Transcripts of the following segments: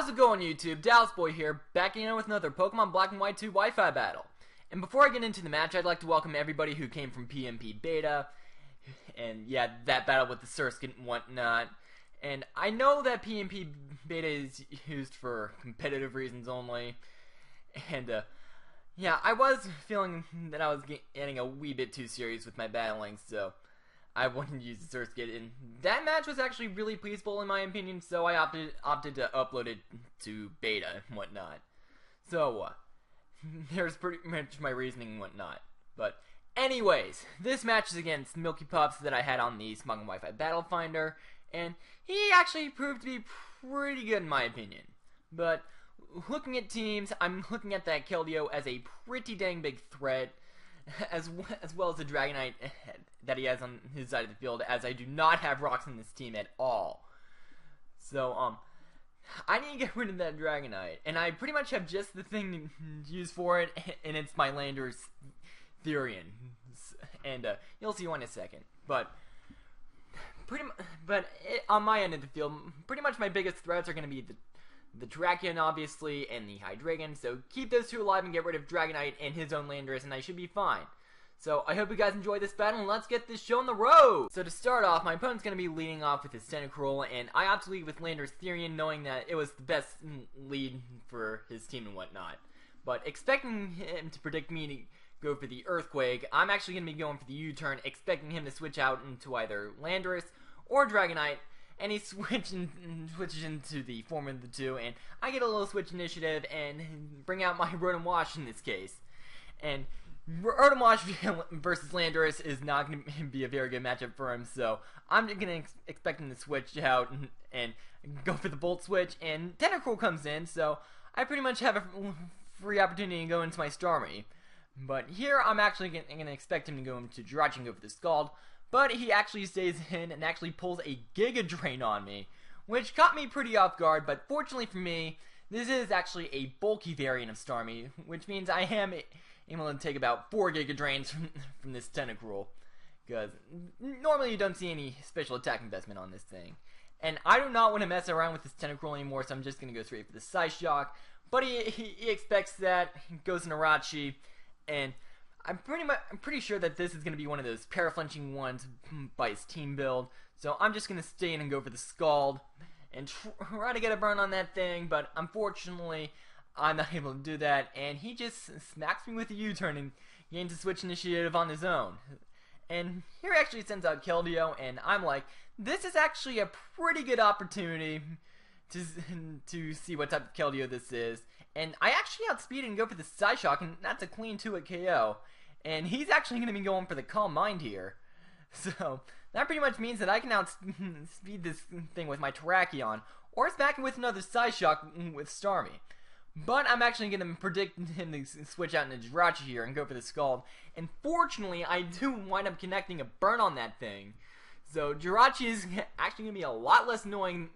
How's it going, YouTube? Dallasboi here, back again with another Pokemon Black and White 2 Wi-Fi battle. And before I get into the match, I'd like to welcome everybody who came from PMP Beta, and yeah, that battle with the Surskit and whatnot. And I know that PMP Beta is used for competitive reasons only, and yeah, I was feeling that I was getting a wee bit too serious with my battling, so I wanted to use the Surskit, and that match was actually really peaceful in my opinion, so I opted to upload it to beta and whatnot. So, there's pretty much my reasoning and whatnot. But, anyways, this match is against MilkyPuffs that I had on the Smog and Wi-Fi Battle Finder, and he actually proved to be pretty good in my opinion. But, looking at teams, I'm looking at that Keldeo as a pretty dang big threat, as well as the Dragonite that he has on his side of the field, as I do not have rocks in this team at all. So, I need to get rid of that Dragonite, and I pretty much have just the thing to use for it, and it's my Landorus Therian, and you'll see one in a second. But on my end of the field, pretty much my biggest threats are going to be the Drakion, obviously, and the Hydreigon, so keep those two alive and get rid of Dragonite and his own Landorus, and I should be fine. So, I hope you guys enjoyed this battle, and let's get this show on the road! So, to start off, my opponent's going to be leading off with his Tentacruel, and I opted to lead with Landorus Therian, knowing that it was the best lead for his team and whatnot. But, expecting him to predict me to go for the Earthquake, I'm actually going to be going for the U-turn, expecting him to switch out into either Landorus or Dragonite, and he switches into the form of the two, and I get a little switch initiative and bring out my Rotom Wash in this case. And Rotom Wash versus Landorus is not going to be a very good matchup for him, so I'm going to expect him to switch out and go for the Volt Switch, and Tentacruel comes in, so I pretty much have a free opportunity to go into my Starmie. But here I'm actually going to expect him to go into Jirachi and go for the Scald, but he actually stays in and actually pulls a Giga Drain on me, which caught me pretty off guard, but fortunately for me, this is actually a bulky variant of Starmie, which means I am able to take about 4 Giga Drains from this Tentacruel, because normally you don't see any special attack investment on this thing. And I do not want to mess around with this Tentacruel anymore, so I'm just going to go straight for the Psyshock, but he expects that, he goes into Rachi, and I'm pretty sure that this is going to be one of those paraflinching ones by his team build, so I'm just going to stay in and go for the Scald and try to get a burn on that thing, but unfortunately I'm not able to do that, and he just smacks me with a U-turn and gains a switch initiative on his own. And here actually sends out Keldeo, and I'm like, this is actually a pretty good opportunity to see what type of Keldeo this is. And I actually outspeed and go for the Psyshock, and that's a clean 2-hit KO. And he's actually going to be going for the Calm Mind here. So, that pretty much means that I can outspeed this thing with my Terrakion, or smack him with another Psyshock with Starmie. But I'm actually going to predict him to switch out into Jirachi here and go for the Scald. And fortunately, I do wind up connecting a burn on that thing. So, Jirachi is actually going to be a lot less annoying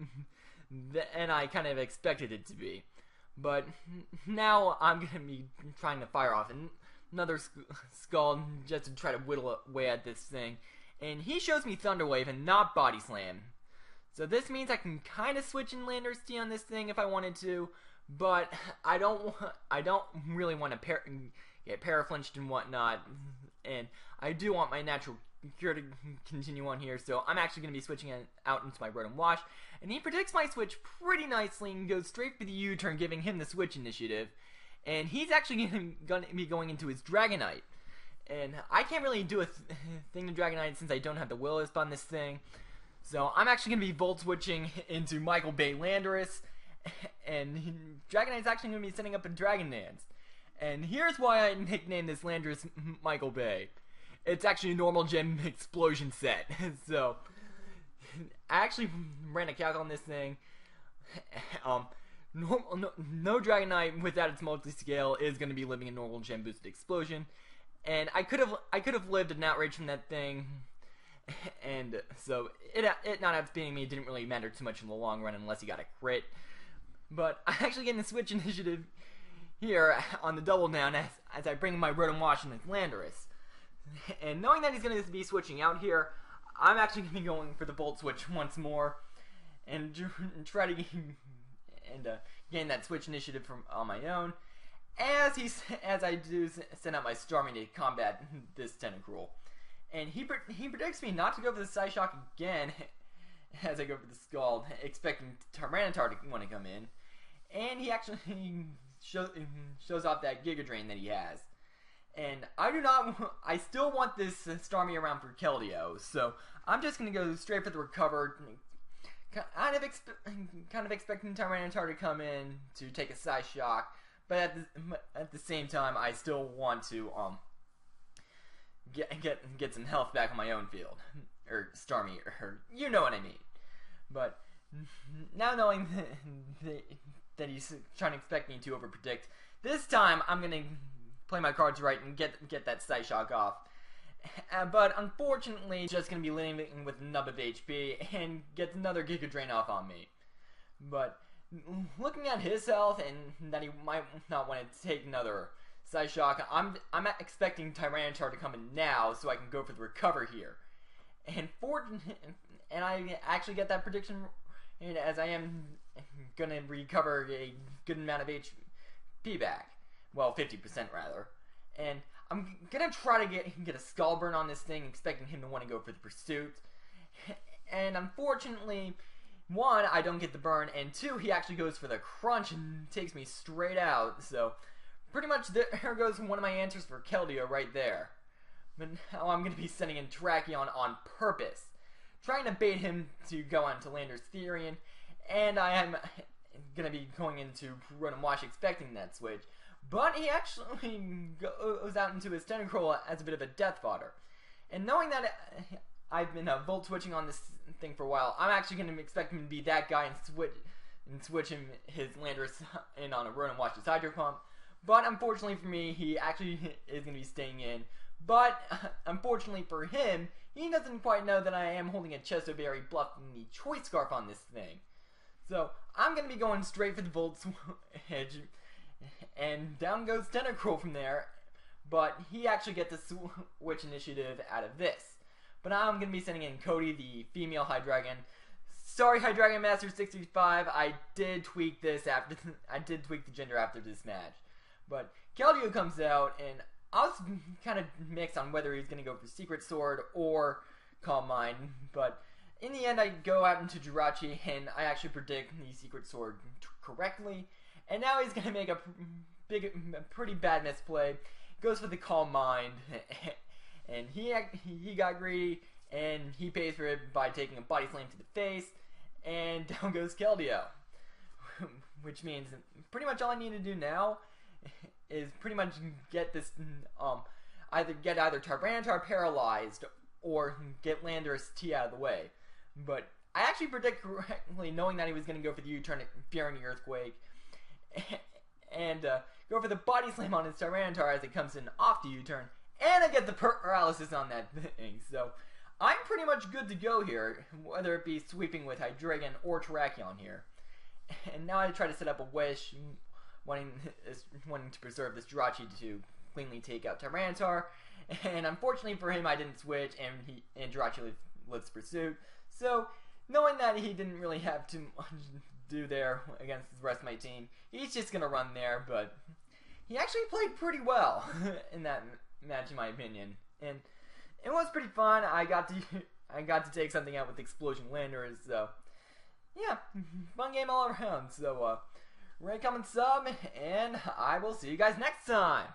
than I kind of expected it to be. But now I'm going to be trying to fire off another Scald just to try to whittle away at this thing. And he shows me Thunder Wave and not Body Slam. So this means I can kind of switch in Landorus T on this thing if I wanted to. But I don't really want to get paraflinched and whatnot. And I do want my natural cure to continue on here, so I'm actually going to be switching out into my Rotom Wash, and he predicts my switch pretty nicely and goes straight for the U-turn, giving him the switch initiative, and he's actually going to be going into his Dragonite, and I can't really do a thing to Dragonite since I don't have the Will-O-Wisp on this thing, so I'm actually going to be Volt Switching into Michael Bay Landorus, and Dragonite's actually going to be setting up a Dragon Dance, and here's why I nicknamed this Landorus Michael Bay. It's actually a normal gem explosion set. So, I actually ran a calc on this thing. No Dragonite without its multi-scale is going to be living a normal gem boosted explosion. And I could have lived an outrage from that thing. And so, it not outspeeding me didn't really matter too much in the long run unless you got a crit. But I actually get the switch initiative here on the double down as I bring my Rotom Wash in with Landorus. And knowing that he's going to be switching out here, I'm actually going to be going for the Volt Switch once more and try to and gain that switch initiative from on my own. As I do send out my Starmie to combat this Tentacruel. And he predicts me not to go for the Psyshock again as I go for the Scald, expecting Tyranitar to want to come in. And he actually shows off that Giga Drain that he has. And I still want this Starmie around for Keldeo, so I'm just going to go straight for the Recover, kind of expecting Tyranitar to come in to take a Psyshock, but at the same time, I still want to get some health back on my own field, or Starmie, or you know what I mean. But now knowing that he's trying to expect me to overpredict, this time I'm gonna play my cards right and get that Psyshock off. But unfortunately, he's just gonna be living with a nub of HP and gets another Giga Drain off on me. But looking at his health and that he might not want to take another Psyshock, I'm expecting Tyranitar to come in now so I can go for the Recover here. And I actually get that prediction, as I am gonna recover a good amount of HP back. Well, 50% rather. And I'm gonna try to get a Skull Burn on this thing, expecting him to want to go for the Pursuit. And unfortunately, 1, I don't get the burn, and 2, he actually goes for the Crunch and takes me straight out. So pretty much there goes one of my answers for Keldeo right there. But now I'm going to be sending in Terrakion on purpose, trying to bait him to go on to Landorus Therian, and I am going to be going into Rotom Wash expecting that switch. But he actually goes out into his Tentacruel as a bit of a death fodder. And knowing that I've been Volt Switching on this thing for a while, I'm actually going to expect him to be that guy and switch him his Landorus in on a Rotom Wash's Hydro Pump. But unfortunately for me, he actually is going to be staying in. But unfortunately for him, he doesn't quite know that I am holding a Chesto Berry bluffing the Choice Scarf on this thing. So I'm going to be going straight for the Volt Switch. And down goes Tentacruel from there. But he actually gets the Switch initiative out of this. But now I'm going to be sending in Cody, the female Hydreigon. Sorry, Hydreigon Master 65. I did tweak this after. I did tweak the gender after this match. But Keldeo comes out, and I was kind of mixed on whether he's going to go for Secret Sword or Calm Mind. But in the end, I go out into Jirachi, and I actually predict the Secret Sword correctly. And now he's going to make a pretty bad misplay. Goes for the Calm Mind, and he got greedy, and he pays for it by taking a Body Slam to the face, and down goes Keldeo. Which means pretty much all I need to do now is pretty much get this, either Tyranitar paralyzed or get Landorus T out of the way. But I actually predict correctly, knowing that he was going to go for the U-turn, fearing the Earthquake, and go for the Body Slam on his Tyranitar as it comes in off the U-turn, and I get the paralysis on that thing. So I'm pretty much good to go here, whether it be sweeping with Hydreigon or Terrakion here. And now I try to set up a Wish, wanting to preserve this Jirachi to cleanly take out Tyranitar. And unfortunately for him, I didn't switch, and Jirachi lives Pursuit. So knowing that he didn't really have too much to do there against the rest of my team, he's just gonna run there. But he actually played pretty well in that match, in my opinion, and it was pretty fun. I got to take something out with Explosion Landorus. So yeah, fun game all around. So rate, comment, sub, and I will see you guys next time.